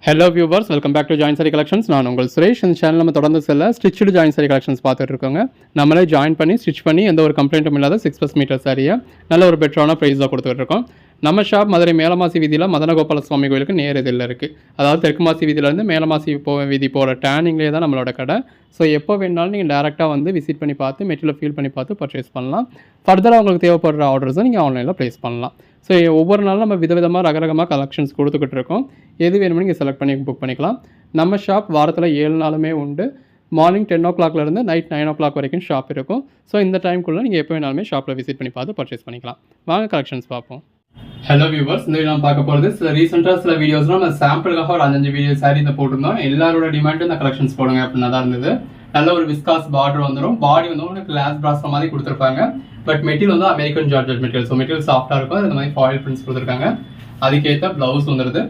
Hello viewers, welcome back to join sari collections. நான் உங்கள் சுரேஷ். இந்த சேனல் நம்ம தொடர்ந்து ஸ்டிச்சு ஜாயின் சாரி கலெக்ஷன்ஸ் பார்த்துட்டு இருக்கோங்க. நம்மளே ஜாயின் பண்ணி ஸ்டிச் பண்ணி எந்த ஒரு கம்ப்ளைண்ட்டும் இல்லாத 6+ மீட்டர் சாரியை நல்ல ஒரு பெட்டரான ப்ரைஸில் கொடுத்துட்டு இருக்கோம். நம்ம ஷாப் மதுரை மேலமாசி வீதியில் மதனகோபால சுவாமி கோயிலுக்கு நேர் இதில் இருக்குது. அதாவது தெற்கு மாசி வீதியிலேருந்து மேலமாசி வீதி போகிற டேர்னிங்லேயே தான் நம்மளோட கடை. ஸோ எப்போ வேணாலும் நீங்கள் டேரெக்டாக வந்து விசிட் பண்ணி பார்த்து மெட்டீரியல் ஃபீல் பண்ணி பார்த்து பர்ச்சேஸ் பண்ணலாம். ஃபர்தராக உங்களுக்கு தேவைப்படுற ஆர்டர்ஸை நீங்கள் ஆன்லைனில் ப்ளேஸ் பண்ணலாம். ஸோ ஒவ்வொரு நாளும் நம்ம விதவிதமாக ரகரகமாக கலெக்ஷன்ஸ் கொடுத்துக்கிட்டு இருக்கோம். எது வேணுமோ நீங்கள் செலக்ட் பண்ணி புக் பண்ணிக்கலாம். நம்ம ஷாப் வாரத்தில் 7 நாளுமே உண்டு. மார்னிங் 10 o'clockலேருந்து நைட் 9 o'clock வரைக்கும் ஷாப் இருக்கும். ஸோ இந்த டைம்குள்ளே நீங்கள் எப்போ வேணாலுமே ஷாப்பில் விசிட் பண்ணி பார்த்து பர்ச்சேஸ் பண்ணிக்கலாம். வாங்க கலெக்ஷன்ஸ் பார்ப்போம். ஹலோ வியூவர்ஸ், இந்த வீடியோ பார்க்க போகிறது சில வீடியோஸ்லாம் நம்ம சாம்பிளுக்காக ஒரு 5 வீடியோ சாரி இந்த போட்டிருந்தோம். எல்லாரோட டிமாண்டும் இந்த கலெக்ஷன்ஸ் போடுங்க அப்படின்னு தான் இருந்தது. நல்ல ஒரு விஸ்காஸ் பார்டர் வந்துடும். பாடி வந்து உங்களுக்கு கிளாஸ் பிராஸ் மாதிரி கொடுத்துருப்பாங்க. பட் மெட்டீரியல் வந்து American georgette material. So material சாஃப்டாக இருக்கும். இந்த மாதிரி ஃபாயில் பிரிண்ட்ஸ் கொடுத்துருக்காங்க. அதுக்கேற்ற ப்ளவுஸ் வந்துடுது.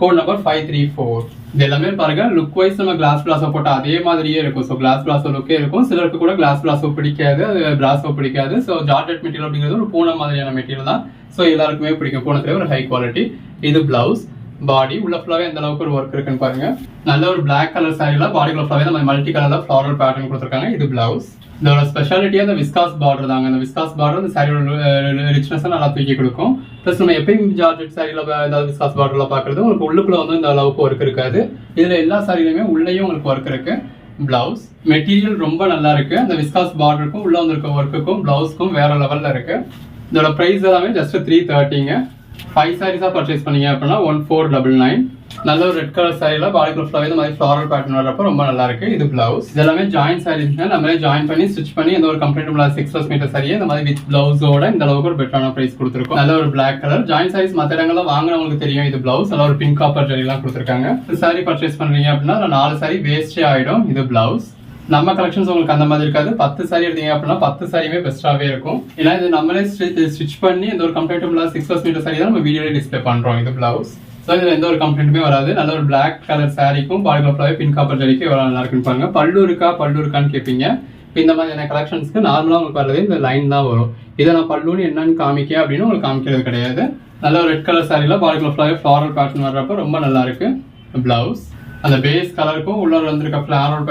Code number 534. இது எல்லாமே பாருங்க, லுக் வைஸ் நம்ம கிளாஸ் பிளாஸோ போட்டால் அதே மாதிரியே இருக்கும். ஸோ கிளாஸ் பிளாஸோ லுக்கே இருக்கும். சிலருக்கு கூட கிளாஸ் பிளாஸோ பிடிக்காது, பிராஸோ பிடிக்காது. ஸோ ஜார்ஜெட் மெட்டீரியல் அப்படிங்கிறது ஒரு பூனை மாதிரியான மெட்டீரியல் தான். ஸோ எல்லாருக்குமே பிடிக்கும். பூனத்துல ஒரு ஹை குவாலிட்டி. இது பிளவுஸ். பாடி உள்ள ஃபுல்லாவே எந்த அளவுக்கு ஒரு ஒர்க் இருக்குன்னு பாருங்க. நல்ல ஒரு பிளாக் கலர் சாரியில பாடிக்குள்ள ஃபுல்லாவே நம்ம மல்டி கலர்ல ஃப்ளாரல் பேட்டர்ன் கொடுத்துருக்காங்க. இது பிளவுஸ். இதோட ஸ்பெஷாலிட்டியா அந்த விஸ்காஸ் பார்டர் தாங்க. அந்த விஸ்காஸ் பார்டர் அந்த சாரியோட ரிச்னஸ் நல்லா தூக்கி கொடுக்கும். பிளஸ் நம்ம எப்பயும் ஜார்ஜெட் சாரியில ஏதாவது விஸ்காஸ் பார்டர்ல பாக்குறது உங்களுக்கு உள்ளுக்குள்ள வந்து இந்த அளவுக்கு ஒர்க் இருக்காது. இதுல எல்லா சாரியிலுமே உள்ளேயும் உங்களுக்கு ஒர்க் இருக்கு. பிளவுஸ் மெட்டீரியல் ரொம்ப நல்லா இருக்கு. அந்த விஸ்காஸ் பார்டருக்கும் உள்ள வந்திருக்க ஒர்க்குக்கும் பிளவுஸ்க்கும் வேற லெவல்ல இருக்கு. இதோட பிரைஸ் எல்லாமே ஜஸ்ட் 330ங்க. 5 சாரீஸா பர்ச்சேஸ் பண்ணீங்க அப்படின்னா 1499. நல்ல ஒரு ரெட் கலர் சாரியில பாடிக்குள்ள ஃபுல்லாவே இந்த மாதிரி ஃப்ளாரல் பேட்டர்ன் வரப்ப ரொம்ப நல்லா இருக்கு. இது பிளவுஸ். இதெல்லாமே ஜாயின் சாரீஸ்ங்க. நம்மளே ஜாயின் பண்ணி ஸ்டிச் பண்ணி எந்த ஒரு கம்ப்ளைண்ட் இல்லாத 6+ மீட்டர் சாரியை இந்த மாதிரி வித் பிளவுஸோட இந்த அளவுக்கு ஒரு பெட்டரான பிரைஸ் கொடுத்துருக்கோம். நல்ல ஒரு பிளாக் கலர் ஜாயின் சாரீஸ் மற்ற இடங்கள்ல வாங்கினவங்களுக்கு தெரியும். இது பிளவுஸ். நல்ல ஒரு பிங்க் காப்பர் ஜெரி எல்லாம் கொடுத்துருக்காங்க. சாரி பர்ச்சேஸ் பண்றீங்க அப்படின்னா 4 சாரி வேஸ்டே ஆயிடும். இது பிளவுஸ். நம்ம கலெக்ஷன்ஸ் உங்களுக்கு அந்த மாதிரி இருக்காது. 10 சாரி எடுத்தீங்க அப்படின்னா 10 சாரியுமே பெஸ்ட்டாவே இருக்கும். ஏன்னா இது நம்மளே ஸ்டிச் பண்ணி எந்த ஒரு கம்ப்ளைண்ட் இல்லாத 6+ மீட்டர் சாரி தான் நம்ம வீடியோல டிஸ்பிளே பண்றோம். இது பிளவுஸ். ஸோ இதுல எந்த ஒரு கம்ப்ளைண்ட்டுமே வராது. நல்ல ஒரு பிளாக் கலர் சாரிக்கும் பாடிக்குள்ள ஃபுல்லாவே பிங்க் காப்பர் ஜரிக்கும் எவ்வளவு நல்லா இருக்குன்னு பாருங்க. பல்லு இருக்கான்னு கேட்பீங்க. இந்த மாதிரியான கலெக்ஷன்ஸ்க்கு நார்மலா உங்களுக்கு வர்றது இந்த லைன் தான் வரும். இதை நான் பல்லுன்னு என்னன்னு காமிக்க அப்படின்னு உங்களுக்கு காமிக்கிறது கிடையாது. நல்ல ஒரு ரெட் கலர் சாரியில பாடிக்குள்ள ஃபுல்லாவே ஃப்ளாரல் பேட்டர்ன் வர்றப்ப ரொம்ப நல்லா இருக்கு. பிளவுஸ். அந்த பேஸ் கலருக்கும் உள்ள வந்திருக்க ஃபிளாரல்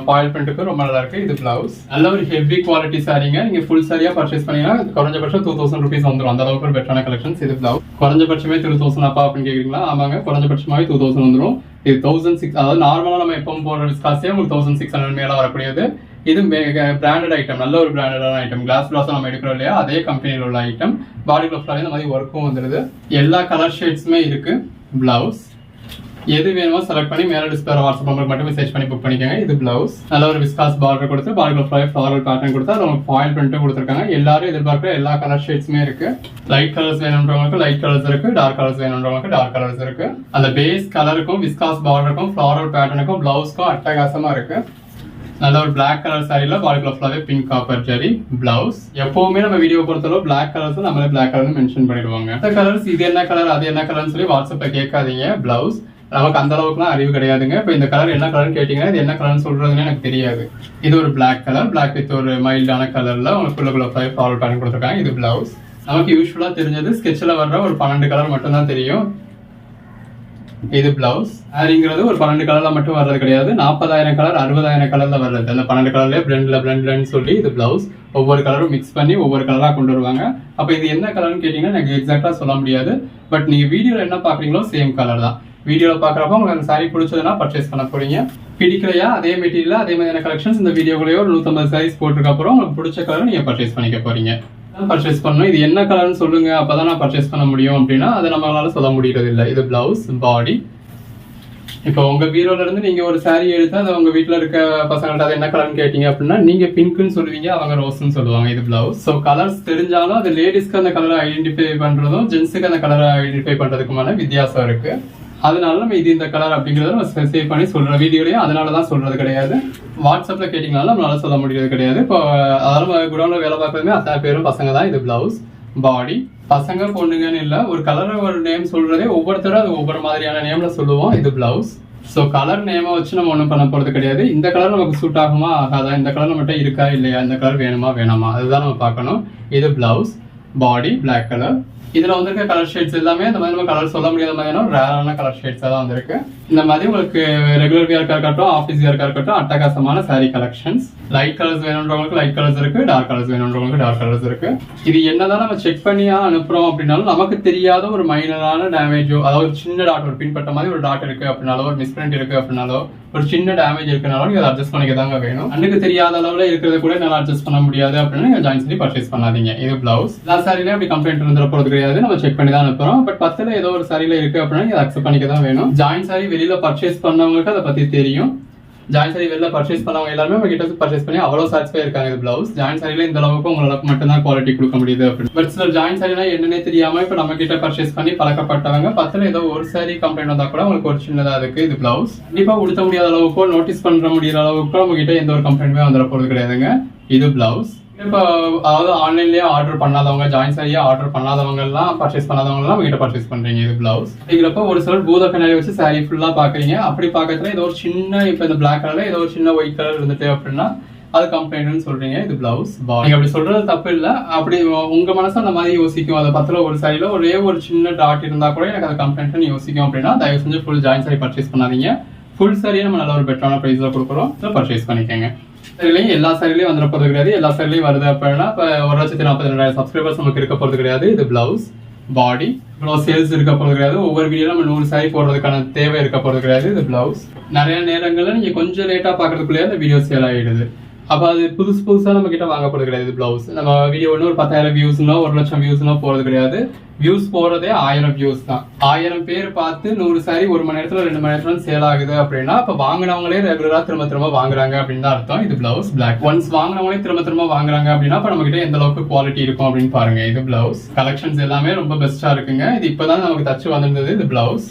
ஃபாயில் பிரிண்ட்டுக்கும் ரொம்ப நல்லா இருக்கு. இது பிளவுஸ். நல்ல ஒரு ஹெவி குவாலிட்டி சாரிங்க. நீங்க ஃபுல் சாரியா பர்ச்சேஸ் பண்ணீங்கன்னா குறைஞ்சபட்சம் 2000 rupees வந்துடும். அந்த அளவுக்கு ஒரு பெட்டரான கலெக்ஷன்ஸ். இது பிளவுஸ். குறைஞ்சபட்சமே 3000 அப்பா அப்படின்னு கேக்குறீங்களா? ஆமாங்க, குறைஞ்சபட்சமாவே 2000 வந்துடும். இது 1600. அதாவது நார்மலா நம்ம எப்பவும் போற விஸ்காஸே உங்களுக்கு 1600 மேல வரக்கூடியது. இது பிராண்டட் ஐட்டம். நல்ல ஒரு பிராண்டடான ஐட்டம். கிளாஸ் பிளாஸ் நம்ம எடுக்கிறோம் இல்லையா, அதே கம்பெனியில் உள்ள ஐட்டம். பாடி கிளாஸ் இந்த மாதிரி ஒர்க்கும் வந்துடுது. எல்லா கலர் ஷேட்ஸுமே இருக்கு. பிளவுஸ். எது வேணுமோ செலக்ட் பண்ணி மேல டிஸ்பிளே வாட்ஸ்அப் நம்பர் மட்டும் மெசேஜ் பண்ணி புக் பண்ணிக்கோங்க. இது பிளவுஸ். நல்ல ஒரு விஸ்காஸ் பார்டர் கொடுத்து பாடிக்குள்ள ஃப்ளாரல் பேட்டர்ன் கொடுத்து அது உங்களுக்கு ஃபாயில் பிரிண்ட்டும் கொடுத்துருக்காங்க. எல்லாரும் எதிர்பார்க்குற எல்லா கலர் ஷேட்ஸுமே இருக்கு. லைட் கலர்ஸ் வேணுன்றவங்களுக்கு லைட் கலர்ஸ் இருக்கு. டார்க் கலர்ஸ் வேணுன்றவங்களுக்கு டார்க் கலர்ஸ் இருக்கு. அந்த பேஸ் கலருக்கும் விஸ்காஸ் பார்டருக்கும் ஃப்ளாரல் பேட்டர்னுக்கும் பிளவுஸ்க்கும் அட்டகாசமா இருக்கு. நல்ல ஒரு பிளாக் கலர் சாரியில பாடிக்குள்ள ஃபுல்லாவே பிங்க் காப்பர் ஜரி. பிளவுஸ். எப்பவுமே நம்ம வீடியோ பொறுத்தளவு பிளாக் கலர்ஸ் நம்மளே பிளாக் கலர்னு மென்ஷன் பண்ணிடுவாங்க. இந்த கலர்ஸ் இது என்ன கலர் அது என்ன கலர்னு சொல்லி வாட்ஸ்அப்ல கேட்காதீங்க. பிளவுஸ். நமக்கு அந்த அளவுக்குலாம் அறிவு கிடையாதுங்க. இப்போ இந்த கலர் என்ன கலர்னு கேட்டீங்கன்னா இது என்ன கலர்னு சொல்றதுன்னு எனக்கு தெரியாது. இது ஒரு பிளாக் கலர். பிளாக் வித் ஒரு மைல்டான கலர்ல உங்களுக்கு ஃப்ளாரல் பேட்டர்ன் கொடுத்துருக்காங்க. இது பிளவுஸ். நமக்கு யூஸ்வலா தெரிஞ்சது ஸ்கெட்ச்ல வர்ற ஒரு 12 கலர் மட்டும் தான் தெரியும். இது பிளவுஸ். சாரிங்கிறது ஒரு 12 கலர்ல மட்டும் வர்றது கிடையாது. 40,000 கலர் 60,000 கலர்ல வர்றது. அந்த 12 கலர்லயே பிளண்ட்லன்னு சொல்லி இது பிளவுஸ். ஒவ்வொரு கலரும் மிக்ஸ் பண்ணி ஒவ்வொரு கலரா கொண்டு வருவாங்க. அப்ப இது என்ன கலர்னு கேட்டீங்கன்னா எனக்கு எக்ஸாக்டா சொல்ல முடியாது. பட் நீங்க வீடியோல என்ன பாக்குறீங்களோ சேம் கலர் தான். வீடியோல பாக்குறப்ப உங்களுக்கு அந்த சாரி பிடிச்சதுன்னா பர்ச்சேஸ் பண்ண போறீங்க. பிடிக்கலையா அதே மெட்டீரியல் அதே மாதிரியான கலெக்ஷன்ஸ் இந்த வீடியோக்குள்ளேயோ ஒரு 150 சாரீஸ் போட்டிருக்க அப்புறம் உங்களுக்கு பிடிச்ச கலர் நீங்க பர்ச்சேஸ் பண்ணிக்க போறீங்க. பர்ச்சேஸ் பண்ணணும். இது என்ன கலர்னு சொல்லுங்க, அப்பதான் நான் பர்ச்சேஸ் பண்ண முடியும் அப்படின்னா அதை நம்மளால சொல்ல முடியறது இல்லை. இது பிளவுஸ். பாடி. இப்போ உங்க பீரோல இருந்து நீங்க ஒரு சாரி எடுத்து அதை உங்க வீட்டுல இருக்க பசங்கள்ட்ட அது என்ன கலர்னு கேட்டீங்க அப்படின்னா நீங்க பிங்க்னு சொல்லுவீங்க, அவங்க ரோஸ்ன்னு சொல்லுவாங்க. இது பிளவுஸ். ஸோ கலர்ஸ் தெரிஞ்சாலும் அது லேடிஸ்க்கு அந்த கலரை ஐடென்டிஃபை பண்றதும் ஜென்ஸுக்கு அந்த கலரை ஐடென்டிஃபை பண்றதுக்குமான வித்தியாசம் இருக்கு. அதனால நம்ம இது இந்த கலர் அப்படிங்கறத நம்ம ஸ்பெசிஃபை பண்ணி சொல்ற வீடியோலயும் அதனாலதான் சொல்றது கிடையாது. வாட்ஸ்அப்ல கேட்டீங்கனாலும் நம்மளால சொல்ல முடியாது கிடையாது. இப்போ அதாவது குடோன்ல வேலை பார்க்கறதுமே அத்தனை பேரும் பசங்க தான். இது பிளவுஸ். பாடி. பசங்க பொண்ணுங்கன்னு இல்ல, ஒரு கலர் ஒரு நேம் சொல்றதே ஒவ்வொருத்தரும் அது ஒவ்வொரு மாதிரியான நேம்ல சொல்லுவோம். இது பிளவுஸ். ஸோ கலர் நேமை வச்சு நம்ம ஒன்றும் பண்ண போறது கிடையாது. இந்த கலர் நமக்கு சூட் ஆகுமா ஆகாதா, இந்த கலர் நம்மகிட்ட இருக்கா இல்லையா, இந்த கலர் வேணுமா வேணாமா, அதுதான் நம்ம பார்க்கணும். இது பிளவுஸ். பாடி பிளாக் கலர். இதுல வந்திருக்க கலர் ஷேட்ஸ் எல்லாமே இந்த மாதிரி நம்ம கலர் சொல்ல முடியாத மாதிரியான ரேரான கலர் ஷேட்ஸா தான் வந்திருக்கு. இந்த மாதிரி உங்களுக்கு ரெகுலர் வியர்க்கா இருக்கட்டும், ஆஃபீஸ் வியர்க்கா இருக்கட்டும், அட்டகாசமான சாரி கலெக்ஷன்ஸ். லைட் கலர்ஸ் வேணுன்றவங்களுக்கு லைட் கலர்ஸ் இருக்கு, டார்க் கலர்ஸ் வேணுன்றவங்களுக்கு டார்க் கலர்ஸ் இருக்கு. இது என்னதான் நம்ம செக் பண்ணியா அனுப்புறோம் அப்படின்னாலும் நமக்கு தெரியாத ஒரு மைனரான டேமேஜோ, அதாவது ஒரு சின்ன டாட், ஒரு பின்பட்ட மாதிரி ஒரு டாட் இருக்கு அப்படின்னாலோ, ஒரு மிஸ்பிரிண்ட் இருக்கு அப்படின்னாலோ, ஒரு சின்ன டேமேஜ் இருக்குனாலும் இதை அட்ஜஸ்ட் பண்ணிக்க தாங்க வேணும். கண்ணுக்கு தெரியாத அளவுல இருக்கிறத கூட நல்லா அட்ஜஸ்ட் பண்ண முடியாது அப்படின்னா நீங்க ஜாயின் பண்ணி பர்ச்சேஸ் பண்ணாதீங்க. இது பிளவுஸ். எல்லா சாரிலையும் அப்படி கம்ப்ளைண்ட் இருந்துட போறது கிடையாது, நம்ம செக் பண்ணி தான் அனுப்புறோம். பட் 10ல ஏதோ ஒரு சாரியில இருக்கு அப்படின்னா இதை அக்செப்ட் பண்ணிக்க தான் வேணும். ஜாயின் சாரி வெளியில பர்ச்சேஸ் பண்ணவங்களுக்கு அதை பத்தி தெரியும். ஜாயின் சாரி வெளில பர்ச்சேஸ் பண்ணவங்க எல்லாருமே உங்க கிட்ட பர்ச்சேஸ் பண்ணி அவ்வளவு சாட்டிஸ்ஃபை இருக்காங்க. இது பிளவுஸ் ஜாயின் சாரியில இந்த அளவுக்கு உங்களுக்கு மட்டும்தான் குவாலிட்டி கொடுக்க முடியுது அப்படின்னு. பட் சில ஜாயின் சாரினா என்னன்னே தெரியாம இப்ப நம்ம கிட்ட பர்ச்சேஸ் பண்ணி பழக்கப்பட்டவங்க 10ல ஏதோ ஒரு சாரி கம்ப்ளைண்ட் வந்தா கூட உங்களுக்கு ஒரு சின்னதா இருக்கு. இது பிளவுஸ் கண்டிப்பா உடுத்த முடியாத அளவுக்கோ, நோட்டீஸ் பண்ற முடியாத அளவுக்கு நம்ம கிட்ட எந்த ஒரு கம்ப்ளைண்ட்டுமே வந்துட போறது கிடையாதுங்க. இது பிளவுஸ். இப்போ அதாவது ஆன்லைன்லயே ஆர்டர் பண்ணாதவங்க, ஜாயின் சாரியா ஆர்டர் பண்ணாதவங்க எல்லாம், பர்ச்சேஸ் பண்ணாதவங்க எல்லாம் கிட்ட பர்ச்சேஸ் பண்றீங்க. இது பிளவுஸ். அப்படிங்கிறப்ப ஒரு சிலர் பூத கண்ணாடி வச்சு சாரி ஃபுல்லா பாக்குறீங்க. அப்படி பாக்கிறதுல ஏதோ ஒரு சின்ன, இப்ப இந்த பிளாக் கலர்ல ஏதோ ஒரு சின்ன ஒயிட் கலர் இருந்துட்டு அப்படின்னா அது கம்ப்ளைண்ட்னு சொல்றீங்க. இது பிளவுஸ். நீங்க அப்படி சொல்றது தப்பு இல்ல. அப்படி உங்க மனசு அந்த மாதிரி யோசிக்கும். அதை 10ல ஒரு சாரியில ஒரே ஒரு சின்ன டாட் இருந்தா கூட எனக்கு அது கம்ப்ளைண்ட் யோசிக்கும் அப்படின்னா தயவு செஞ்சு ஃபுல் ஜாயின் சாரி பர்ச்சேஸ் பண்ணாதீங்க. ஃபுல் சாரியை நம்ம நல்ல ஒரு பெட்டரான பிரைஸ்ல கொடுக்குறோம், பர்ச்சேஸ் பண்ணிக்கோங்க. சரிலையும் எல்லா சாரிலையும் வந்துட போறது கிடையாது. எல்லா சாரிலையும் வருது அப்படின்னா இப்போ 1,42,000 சப்ஸ்கிரைபர்ஸ் நமக்கு இருக்க போறது கிடையாது. இது பிளவுஸ். பாடி இவ்வளோ சேல்ஸ் இருக்க போறது கிடையாது. ஒவ்வொரு வீடியோ நம்ம 100 சாரி போடுறதுக்கான தேவை இருக்க போறது கிடையாது. இது பிளவுஸ். நிறைய நேரங்கள்ல நீங்க கொஞ்சம் லேட்டா பாக்குறதுக்குள்ளேயே அந்த வீடியோ சேல் ஆயிடுது. அப்ப அது புதுசா நம்ம கிட்ட வாங்க போறது கிடையாது. பிளவுஸ் நம்ம வீடியோ ஒன்று ஒரு 10,000 வியூஸ்னோ 1,00,000 வியூஸ்னோ போறது கிடையாது. வியூஸ் போறதே 1000 வியூஸ் தான். 1000 பேர் பார்த்து 100 சாரி 1 மணி நேரத்துல 2 மணி நேரத்துல சேல் ஆகுது அப்படின்னா அப்ப வாங்கினவங்களே ரெகுலரா திரும்ப வாங்குறாங்க அப்படின்னு தான் அர்த்தம். இது பிளவுஸ். பிளாக். ஒன்ஸ் வாங்கினவங்களே திரும்ப வாங்குறாங்க அப்படின்னா அப்ப நம்ம கிட்ட எந்த அளவுக்கு குவாலிட்டி இருக்கும் அப்படின்னு பாருங்க. இது பிளவுஸ். கலெக்ஷன்ஸ் எல்லாமே ரொம்ப பெஸ்டா இருக்குங்க. இது இப்பதான் நமக்கு தச்சு வந்திருந்தது. இது பிளவுஸ்.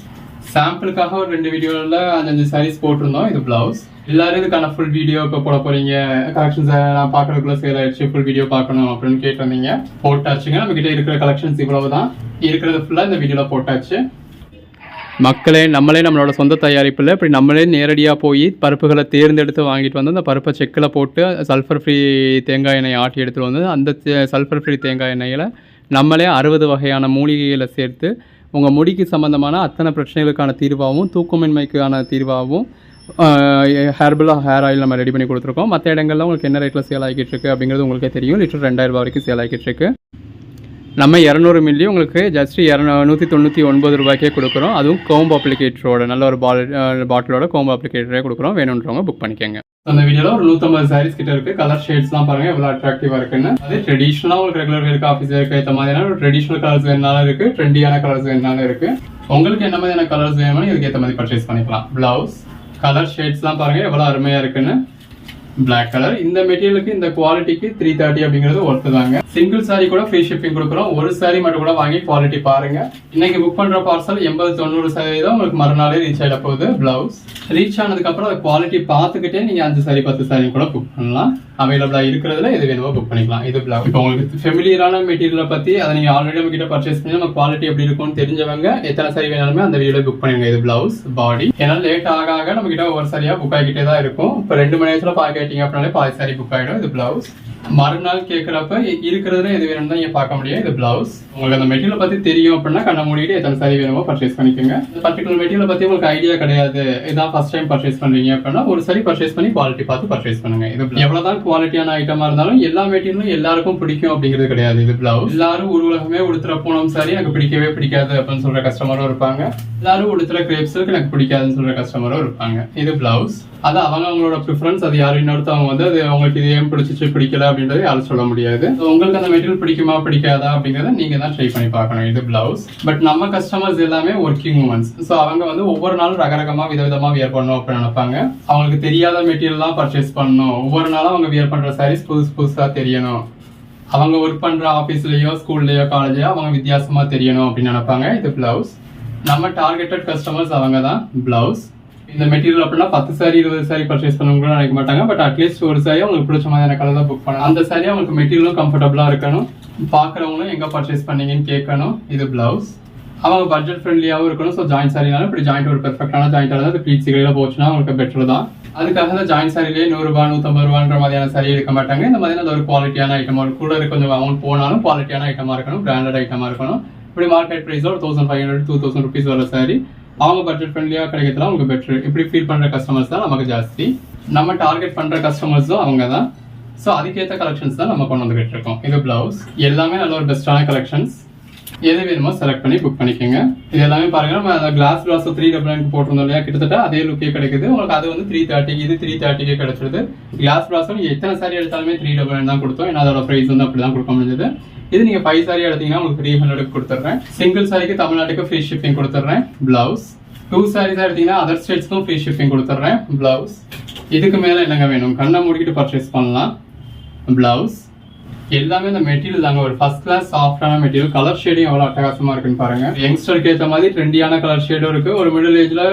சாம்பிளுக்காக ஒரு 2 வீடியோல 5 சாரீஸ் போட்டிருந்தோம். இது பிளவுஸ். எல்லாரும் இதுக்கான ஃபுல் வீடியோ இப்போ போட போறீங்க, கலெக்ஷன்ஸ் நான் பாக்குறதுக்குள்ள சேல் ஆயிடுச்சு, ஃபுல் வீடியோ பார்க்கணும் அப்படின்னு கேட்டிருந்தீங்க. போட்டாச்சுங்க. நம்ம கிட்ட இருக்கிற கலெக்ஷன்ஸ் இவ்வளவுதான் இருக்கிறது. ஃபுல்லா இந்த வீடியோல போட்டாச்சு. மக்களே, நம்மளோட சொந்த தயாரிப்பில் இப்படி நம்மளே நேரடியாக போய் பருப்புகளை தேர்ந்தெடுத்து வாங்கிட்டு வந்து அந்த பருப்பை செக்கில் போட்டு சல்ஃபர் ஃப்ரீ தேங்காய் எண்ணெய் ஆட்டி எடுத்துகிட்டு வந்து அந்த சல்ஃபர் ஃப்ரீ தேங்காய் எண்ணெயில் நம்மளே 60 வகையான மூலிகைகளை சேர்த்து உங்கள் முடிக்கு சம்மந்தமான அத்தனை பிரச்சனைகளுக்கான தீர்வாகவும், தூக்கமின்மைக்கான தீர்வாகவும் ஹேர்பலாக ஹேர் ஆயில் நம்ம ரெடி பண்ணி கொடுத்துருக்கோம். மற்ற இடங்கள்ல உங்களுக்கு என்ன ரேட்டில் சேல் ஆகிட்டு இருக்கு அப்படிங்கிறது உங்களுக்கே தெரியும். லிட்டர் 2000 ரூபாய் வரைக்கும் சேல் ஆகிட்டு இருக்கு. நம்ம 200 மில்லி உங்களுக்கு ஜஸ்ட் 199 ரூபாய்க்கே கொடுக்குறோம். அதுவும் கோம்பு அப்ளிகேட்டரோட நல்ல ஒரு பாட்டிலோட கோம்பு அப்ளிகேட்டரே கொடுக்குறோம். வேணுன்றவங்க புக் பண்ணிக்கோங்க. அந்த வீடியோல ஒரு 150 சாரீஸ் கிட்ட இருக்கு. கலர் ஷேட்ஸ்லாம் பாருங்க எவ்வளவு அட்ராக்டிவா இருக்குன்னு. அது ட்ரெடிஷனலா உங்களுக்கு ரெகுலர் வேர்க்கு ஆஃபீஸ் வேர்க்கு ஏற்ற மாதிரியான ஒரு ட்ரெடிஷனல் கலர்ஸ் வேணாலும் இருக்கு, ட்ரெண்டியான கலர்ஸ் வேணாலும் இருக்கு. உங்களுக்கு என்ன மாதிரியான கலர்ஸ் வேணுமோ இதுக்கு ஏற்ற மாதிரி பர்ச்சேஸ் பண்ணிக்கலாம். பிளவுஸ் கலர் ஷேட்ஸ்லாம் பாருங்க எவ்வளவு அருமையா இருக்குன்னு. Black colour. இந்த மெட்டீரியலுக்கு இந்த குவாலிட்டிக்கு 330 அப்படிங்கிறது ஒர்த்து தாங்க. சிங்கிள் சாரி கூட ஃப்ரீ ஷிப்பிங் கொடுக்குறோம். ஒரு சாரி மட்டும் கூட வாங்கி குவாலிட்டி பாருங்க. இன்னைக்கு புக் பண்ற பார்சல் 80-90% உங்களுக்கு மறுநாளே ரீச் ஆயிட போகுது. பிளவுஸ் ரீச் ஆனதுக்கு அப்புறம் அந்த குவாலிட்டி பார்த்துக்கிட்டே நீங்க 5 சாரி 10 சாரி கூட புக் பண்ணலாம். அவைலபிளா இருக்கிறதுல எது வேணுமோ புக் பண்ணிக்கலாம். இது பிளவுஸ். இப்போ உங்களுக்கு ஃபெமிலியரான மெட்டீரியலை பத்தி அதை நீங்க ஆல்ரெடி நம்ம கிட்ட பர்ச்சேஸ் பண்ணி நம்ம குவாலிட்டி எப்படி இருக்கும்னு தெரிஞ்சவங்க எத்தனை சாரி வேணாலுமே அந்த வீடியோல புக் பண்ணுங்க. இது பிளவுஸ். பாடி. ஏன்னா லேட் ஆக நம்ம கிட்ட ஒரு சாரியா புக் ஆகிட்டே தான் இருக்கும். இப்போ 2 மணி நேரத்துல கேட்டீங்க அப்படின்னாலே பாதி சாரி புக் ஆயிடும். இது பிளவுஸ். மறுநாள் கேட்கறப்ப இருக்கிறதுல எது வேணும்னு தான் நீங்க பார்க்க முடியும். இது பிளவுஸ். உங்களுக்கு அந்த மெட்டீரியல் பத்தி தெரியும் அப்படின்னா கண்ண மூடிட்டு எத்தனை சாரி வேணுமோ பர்ச்சேஸ் பண்ணிக்கோங்க. இந்த பர்டிகுலர் மெட்டீரியல் பத்தி உங்களுக்கு ஐடியா கிடையாது, இதான் ஃபர்ஸ்ட் டைம் பர்ச்சேஸ் பண்றீங்க அப்படின்னா ஒரு சாரி பர்ச்சேஸ் பண்ணி குவாலிட்டி பார்த்து பர்ச்சேஸ் பண்ணுங்க. இது எவ்வளவுதான் குவாலிட்டியான ஐட்டமா இருந்தாலும் எல்லா மெட்டீரியலும் எல்லாருக்கும் பிடிக்கும் அப்படிங்கிறது கிடையாது. இது பிளவுஸ். எல்லாரும் ஒரு உலகமே உடுத்துற பூனம் சாரி எனக்கு பிடிக்கவே பிடிக்காது அப்படின்னு சொல்ற கஸ்டமரும் இருப்பாங்க. எல்லாரும் உடுத்துற கிரேப்ஸ் எனக்கு பிடிக்காதுன்னு சொல்ற கஸ்டமரும் இருப்பாங்க. இது பிளவுஸ். அது அவங்களோட ப்ரிஃபரன்ஸ். அது யாரும் இன்னொருத்தவங்க வந்து அது அவங்களுக்கு இது ஏன் பிடிச்சிச்சு பிடிக்கல அப்படின்றது யாரும் சொல்ல முடியாது. உங்களுக்கு அந்த மெட்டீரியல் பிடிக்குமா பிடிக்காதா அப்படிங்கறத நீங்க தான் ட்ரை பண்ணி பார்க்கணும். இது பிளவுஸ். பட் நம்ம கஸ்டமர்ஸ் எல்லாமே ஒர்க்கிங் உமன்ஸ். ஸோ அவங்க வந்து ஒவ்வொரு நாளும் ரகரகமா விதவிதமா வியர் பண்ணணும் அப்படின்னு நினைப்பாங்க. அவங்களுக்கு தெரியாத மெட்டீரியல் தான் பர்ச்சேஸ் பண்ணணும். ஒவ்வொரு நாளும் அவங்க வியர் பண்ற சாரீஸ் புதுசா தெரியணும். அவங்க ஒர்க் பண்ற ஆபீஸ்லயோ ஸ்கூல்லயோ காலேஜ்லயோ அவங்க வித்தியாசமா தெரியணும் அப்படின்னு நினைப்பாங்க. இது பிளவுஸ். நம்ம டார்கெட்டட் கஸ்டமர்ஸ் அவங்க தான். பிளவுஸ். இந்த மெட்டீரியல் அப்படின்னா 10 சாரி 20 சாரி பர்ச்சேஸ் பண்ணவங்க கூட நினைக்க மாட்டாங்க. பட் அட்லீஸ்ட் ஒரு சாரியா உங்களுக்கு பிடிச்ச மாதிரியான கலர் தான் புக் பண்ணணும். அந்த சாரியா உங்களுக்கு மெட்டீரியலும் கம்ஃபர்டபுளா இருக்கணும். பாக்குறவங்களும் எங்க பர்ச்சேஸ் பண்ணீங்கன்னு கேட்கணும். இது பிளவுஸ். அவங்க பட்ஜெட் ஃப்ரெண்ட்லியாகவும் இருக்கணும். ஸோ ஜாயின் சாரினாலும் இப்படி ஜாயிண்ட் ஒரு பெர்ஃபெக்டான ஜாயிண்ட் தான் ப்ளீட் சிகளில் போச்சுன்னா உங்களுக்கு பெட்டர் தான். அதுக்காக தான் ஜாயின் சாரிலேயே 100 ரூபாய் 150 ரூபான்ற மாதிரியான சாரி எடுக்க மாட்டாங்க. இந்த மாதிரியான ஒரு குவாலிட்டியான ஐட்டமா இருக்கும். கூட கொஞ்சம் அமௌண்ட் போனாலும் குவாலிட்டியான ஐட்டமா இருக்கணும், பிராண்டட் ஐட்டமா இருக்கணும். இப்படி மார்க்கெட் ப்ரைஸில் ஒரு 1500 2000 ருபீஸ் வர சாரி அவங்க பட்ஜெட் ஃப்ரெண்ட்லியாக கிடைக்கிறதுலாம் உங்களுக்கு பெட்ரு. இப்படி ஃபீல் பண்ணுற கஸ்டமர்ஸ் தான் நமக்கு ஜாஸ்தி. நம்ம டார்கெட் பண்ணுற கஸ்டமர்ஸும் அவங்க தான். ஸோ அதுக்கேற்ற கலெக்ஷன்ஸ் தான் நம்ம கொண்டு வந்துகிட்டு இருக்கோம். இது பிளவுஸ் எல்லாமே நல்ல ஒரு பெஸ்ட்டான கலெக்ஷன்ஸ். எது வேணுமோ செலக்ட் பண்ணி புக் பண்ணிக்கோங்க. இது எல்லாமே பாருங்க, நம்ம அந்த கிளாஸ் பிளாஸ் 399 போட்டிருந்தோம் இல்லையா, கிட்டத்தட்ட அதே லுக்கே கிடைக்குது உங்களுக்கு. அது வந்து 330, இது 330 கிடைச்சிருது. கிளாஸ் பிளாஸும் நீங்கள் எத்தனை சாரி எடுத்தாலுமே 399 தான் கொடுத்தோம். ஏன்னா அதோட ப்ரைஸ் வந்து அப்படி தான் கொடுக்க முடிஞ்சது. இது நீங்கள் 5 சாரி எடுத்தீங்கன்னா உங்களுக்கு 300 கொடுத்துட்றேன். சிங்கிள் சாரிக்கு தமிழ்நாட்டுக்கு ஃப்ரீ ஷிப்பிங் கொடுத்துட்றேன். பிளவுஸ் 2 சாரீஸ் எடுத்தீங்கன்னா அதர் ஸ்டேட்ஸ்க்கும் ஃப்ரீ ஷிப்பிங் கொடுத்துட்றேன். பிளவுஸ் இதுக்கு மேலே என்னங்க வேணும், கண்ணை மூடிக்கிட்டு பர்ச்சேஸ் பண்ணலாம். பிளவுஸ் எல்லாமே இந்த மெட்டீரியல் தாங்க, ஒரு ஃபர்ஸ்ட் கிளாஸ் சாஃப்டான மெட்டீரியல். கலர் ஷேடிங் எவ்வளோ அட்டகாசமா இருக்குன்னு பாருங்க. யங்ஸ்டருக்கு ஏற்ற மாதிரி ட்ரெண்டியான கலர் ஷேடும் இருக்கு. ஒரு மிடில் ஏஜ்ல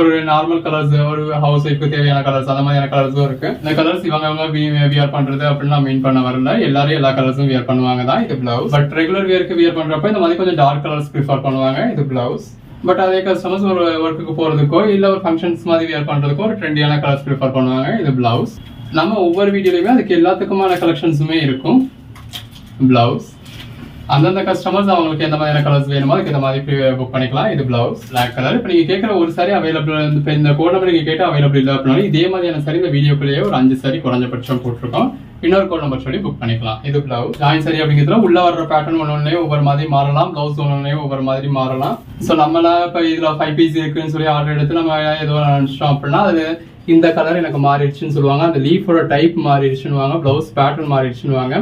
ஒரு நார்மல் கலர்ஸ், ஒரு ஹவுஸ் ஒய்ஃப்க்கு தேவையான கலர்ஸ், அந்த மாதிரியான கலர்ஸும் இருக்கு. இந்த கலர்ஸ் இவங்க வியர் பண்றது அப்படின்னு நான் மீன் பண்ண வரல. எல்லாரும் எல்லா கலர்ஸும் வியர் பண்ணுவாங்க தான். இது பிளவுஸ். பட் ரெகுலர் வியருக்கு வியர் பண்றப்ப இந்த மாதிரி கொஞ்சம் டார்க் கலர்ஸ் ப்ரிஃபர் பண்ணுவாங்க. இது பிளவுஸ். பட் அதே கஸ்டமர்ஸ் ஒரு ஒர்க்குக்கு போறதுக்கோ இல்ல ஒரு ஃபங்க்ஷன்ஸ் மாதிரி வியர் பண்றதுக்கோ ஒரு ட்ரெண்டியான கலர்ஸ் ப்ரிஃபர் பண்ணுவாங்க. இது பிளவுஸ். நம்ம ஒவ்வொரு வீடியோலையுமே அதுக்கு எல்லாத்துக்குமான கலெக்ஷன்ஸுமே இருக்கும். பிளவுஸ் அந்தந்த கஸ்டமர்ஸ் அவங்களுக்கு எந்த மாதிரியான கலர்ஸ் வேணுமோ அதுக்கு இந்த மாதிரி புக் பண்ணிக்கலாம். இது பிளவுஸ் பிளாக் கலர். இப்போ நீங்க கேட்குற ஒரு சாரி அவைலபிள், இப்போ இந்த கோட் நம்பர் நீங்க கேட்டு அவைலபிள் இல்லை அப்படின்னாலும் இதே மாதிரியான சாரி இந்த வீடியோக்குள்ளேயே ஒரு 5 சாரி குறைஞ்சபட்சம் போட்டிருக்கோம். இன்னொரு கோட் நம்பர் சொல்லி புக் பண்ணிக்கலாம். இது பிளவுஸ். ஜாயின் சாரி அப்படிங்கிறதுல உள்ள வர்ற பேட்டர்ன் ஒன்னொன்னே ஒவ்வொரு மாதிரி மாறலாம். பிளவுஸ் ஒன்னொன்னே ஒவ்வொரு மாதிரி மாறலாம். ஸோ நம்மளா இப்போ இதுல 5 பீஸ் இருக்குன்னு சொல்லி ஆர்டர் எடுத்து நம்ம ஏதோ நினைச்சிட்டோம் அப்படின்னா அது இந்த கலர் எனக்கு மாறிடுச்சுன்னு சொல்லுவாங்க. அந்த லீஃபோட டைப் மாறிடுச்சுன்னு வாங்க, பிளவுஸ் பேட்டர்ன் மாறிடுச்சுன்னு வாங்க.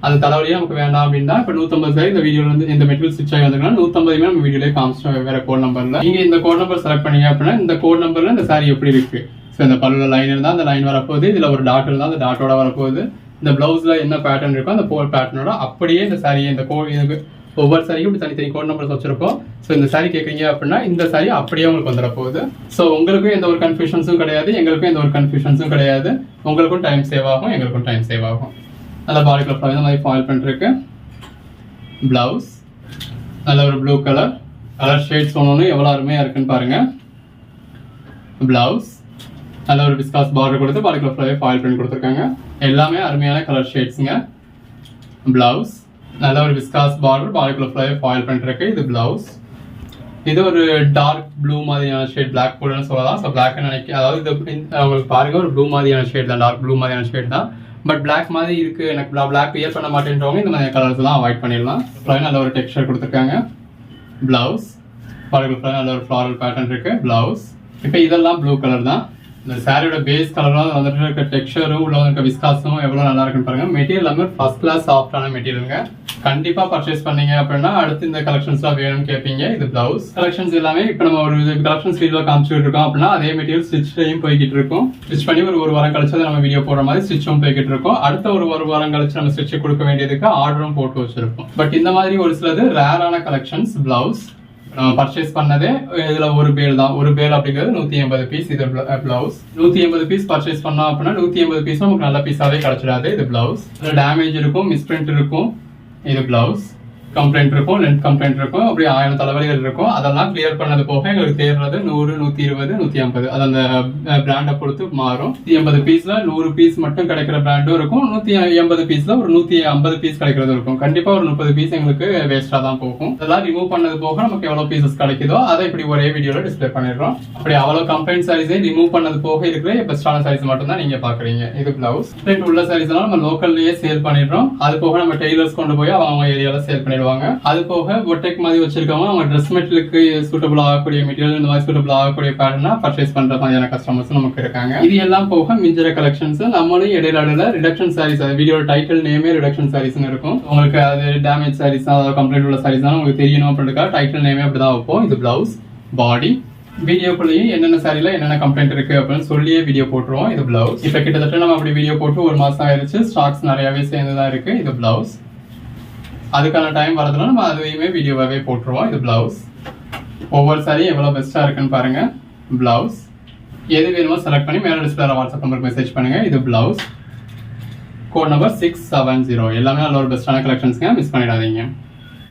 அந்த தலைவலியே நமக்கு வேண்டாம் அப்படின்னா இப்போ 150 சாரி இந்த வீடியோல இருந்து இந்த மெட்டீரியல் ஸ்டிச் ஆகி வந்திருக்கா 150 நம்ம வீடியோலேயே காமிச்சிட்டோம் வேற கோட் நம்பர்ல. நீங்க இந்த கோட் நம்பர் செலக்ட் பண்ணீங்க அப்படின்னா இந்த கோட் நம்பர்ல இந்த சாரி எப்படி இருக்கு, ஸோ இந்த பல்லுல லைன் இருந்தா அந்த லைன் வரப்போகுது, இதுல ஒரு டாட் இருந்தா அந்த டாட்டோட வரப்போகுது, இந்த பிளவுஸ்ல என்ன பேட்டர்ன் இருக்கோ அந்த பேட்டர்னோட அப்படியே இந்த சாரியை இந்த இதுக்கு ஒவ்வொரு சாரிக்கும் இப்படி தனித்தனி கோட் நம்பர்ஸ் வச்சிருப்போம். ஸோ இந்த சாரி கேட்குறீங்க அப்படின்னா இந்த சாரி அப்படியே உங்களுக்கு வந்துட போகுது. ஸோ உங்களுக்கும் எந்த ஒரு கன்ஃபியூஷன்ஸும் கிடையாது, எங்களுக்கும் எந்த ஒரு கன்ஃபியூஷன்ஸும் கிடையாது. உங்களுக்கும் டைம் சேவ் ஆகும், எங்களுக்கும் டைம் சேவ் ஆகும். நல்ல பாடிக்குள்ள ஃப்ளார் இந்த மாதிரி ஃபாயில் பண்ணிருக்கு. பிளவுஸ் நல்ல ஒரு ப்ளூ கலர். கலர் ஷேட்ஸ் ஒன்று எவ்வளோ அருமையாக இருக்குன்னு பாருங்க. பிளவுஸ் நல்ல ஒரு விஸ்காஸ் பார்டர் கொடுத்து பாடிக்குள்ள ஃப்ளார் ஃபாயில் பண்ணி கொடுத்துருக்காங்க. எல்லாமே அருமையான கலர் ஷேட்ஸுங்க. பிளவுஸ் நல்ல ஒரு விஸ்காஸ் பார்டர் பாடிக்குள்ள ஃப்ளார் ஃபாயில் பண்ணிருக்கு. இது பிளவுஸ். இது ஒரு டார்க் ப்ளூ மாதிரியான ஷேட், பிளாக் போர்டுன்னு சொல்லலாம். ஸோ பிளாக் நினைக்க, அதாவது இது உங்களுக்கு பாருங்க ஒரு ப்ளூ மாதிரியான ஷேட் தான், டார்க் ப்ளூ மாதிரியான ஷேட் தான். பட் பிளாக் மாதிரி இருக்கு, எனக்கு பிளாக் வியர் பண்ண மாட்டேன்றவங்க இந்த மாதிரி கலர்ஸ் எல்லாம் அவாய்ட் பண்ணிடலாம். நல்ல ஒரு டெக்ஸ்சர் கொடுத்துருக்காங்க. பிளவுஸ் நல்ல ஒரு ஃப்ளாரல் பேட்டர்ன் இருக்கு. பிளவுஸ் இப்போ இதெல்லாம் ப்ளூ கலர் தான். இந்த சாரியோட பேஸ் கலரும் வந்துட்டு இருக்க டெக்ஸ்சரும் உள்ள இருக்க விஸ்காஸும் எவ்வளோ நல்லா இருக்குன்னு பாருங்க. மெட்டீரியல் எல்லாமே ஃபர்ஸ்ட் கிளாஸ் சாஃப்டான மெட்டீரியலுங்க. கண்டிப்பா பர்ச்சேஸ் பண்ணீங்க அப்படின்னா அடுத்து இந்த கலெக்ஷன்ஸ்லாம் வேணும்னு கேட்பீங்க. இது பிளவுஸ் கலெக்ஷன்ஸ் எல்லாமே இப்போ நம்ம ஒரு கலெக்ஷன்ஸ் வீடியோ காமிச்சுட்டு இருக்கோம் அப்படின்னா அதே மெட்டீரியல் ஸ்டிச்லையும் போய்கிட்டு இருக்கும். ஸ்டிச் பண்ணி ஒரு வாரம் கழிச்சு நம்ம வீடியோ போடுற மாதிரி ஸ்டிச்சும் போய்கிட்டு இருக்கும். அடுத்த ஒரு வாரம் கழிச்சு நம்ம ஸ்டிச் கொடுக்க வேண்டியதுக்கு ஆர்டரும் போட்டு வச்சிருப்போம். பட் இந்த மாதிரி ஒரு சிலது ரேரான கலெக்ஷன்ஸ். பிளவுஸ் நம்ம பர்ச்சேஸ் பண்ணதே இதுல ஒரு பேல் தான். ஒரு பேல் அப்படிங்கிறது 180 பீஸ். இது பிளவுஸ் 180 பீஸ் பர்ச்சேஸ் பண்ணோம் அப்படின்னா 180 பீஸ் நமக்கு நல்ல பீஸாவே கிடைச்சிடாது. இது பிளவுஸ். டேமேஜ் இருக்கும், மிஸ்பிரிண்ட் இருக்கும். இது பிளவுஸ். கம்ப்ளைண்ட் இருக்கும், லென்த் கம்ப்ளைண்ட் இருக்கும், அப்படி 1000 தலைவலிகள் இருக்கும். அதெல்லாம் கிளியர் பண்ணது போக எங்களுக்கு தேர்றது 100, 120, 150 அது அந்த பிராண்டை பொறுத்து மாறும். 180 பீஸ்ல 100 பீஸ் மட்டும் கிடைக்கிற பிராண்டும் இருக்கும். 180 பீஸ்ல ஒரு 150 பீஸ் கிடைக்கிறது இருக்கும். கண்டிப்பா ஒரு 30 பீஸ் எங்களுக்கு வேஸ்டா தான் போகும். அதெல்லாம் ரிமூவ் பண்ணது போக நமக்கு எவ்வளவு பீசஸ் கிடைக்குதோ அதை இப்படி ஒரே வீடியோல டிஸ்பிளே பண்ணிடுறோம். அப்படி அவ்வளவு கம்ப்ளைண்ட் சாரீஸை ரிமூவ் பண்ணது போக இருக்கிற பெஸ்டான சாரீஸ் மட்டும் தான் நீங்க பாக்குறீங்க. இது பிளவுஸ். உள்ள சாரீஸ் எல்லாம் நம்ம லோக்கல்லயே சேல் பண்ணிடுறோம். அது போக நம்ம டெய்லர்ஸ் கொண்டு போய் அவங்க ஏரியால சேல் பண்ணிடுவோம். அது போக பொட்டெக் மாதிரி வச்சிருக்கவங்க அவங்க ட்ரெஸ் மெட்டீரியலுக்கு சூட்டபிள் ஆகக்கூடிய மெட்டீரியல் இந்த மாதிரி சூட்டபிள் ஆகக்கூடிய பேட்டர்னா பர்ச்சேஸ் பண்ற மாதிரியான கஸ்டமர்ஸ் நமக்கு இருக்காங்க. இது எல்லாம் போக மிஞ்சிற கலெக்ஷன்ஸ் நம்மளும் இடையில ரிடக்ஷன் சாரீஸ், வீடியோ டைட்டில் நேமே ரிடக்ஷன் சாரீஸ்னு இருக்கும். உங்களுக்கு அது டேமேஜ் சாரீஸ், அதாவது கம்ப்ளைண்ட் உள்ள சாரீஸ் தான் உங்களுக்கு தெரியணும் அப்படின்றதுக்காக டைட்டில் நேமே அப்படிதான் வைப்போம். இது பிளவுஸ். பாடி வீடியோக்குள்ளேயும் என்னென்ன சாரில என்னென்ன கம்ப்ளைண்ட் இருக்கு அப்படின்னு சொல்லியே வீடியோ போட்டுருவோம். இது பிளவுஸ். இப்ப கிட்டத்தட்ட நம்ம அப்படி வீடியோ போட்டு ஒரு மாசம் ஆயிடுச்சு. ஸ்டாக்ஸ் நிறையவே சேர்ந்துதான் இருக்கு. இது பிளவுஸ். அதுக்கான டைம் வரதுனால நம்ம அதையுமே வீடியோவாகவே போட்டுருவோம். இது பிளவுஸ். ஒவ்வொரு சாரியும் எவ்வளோ பெஸ்ட்டாக இருக்குன்னு பாருங்க. பிளவுஸ் எது வேணுமோ செலக்ட் பண்ணி மேலே டிஸ்பிளேல வாட்ஸ்அப் நம்பருக்கு மெசேஜ் பண்ணுங்க. இது பிளவுஸ். Code number 670. எல்லாமே நல்ல ஒரு பெஸ்ட்டான கலெக்ஷன்ஸ்ங்க, மிஸ் பண்ணிடாதீங்க.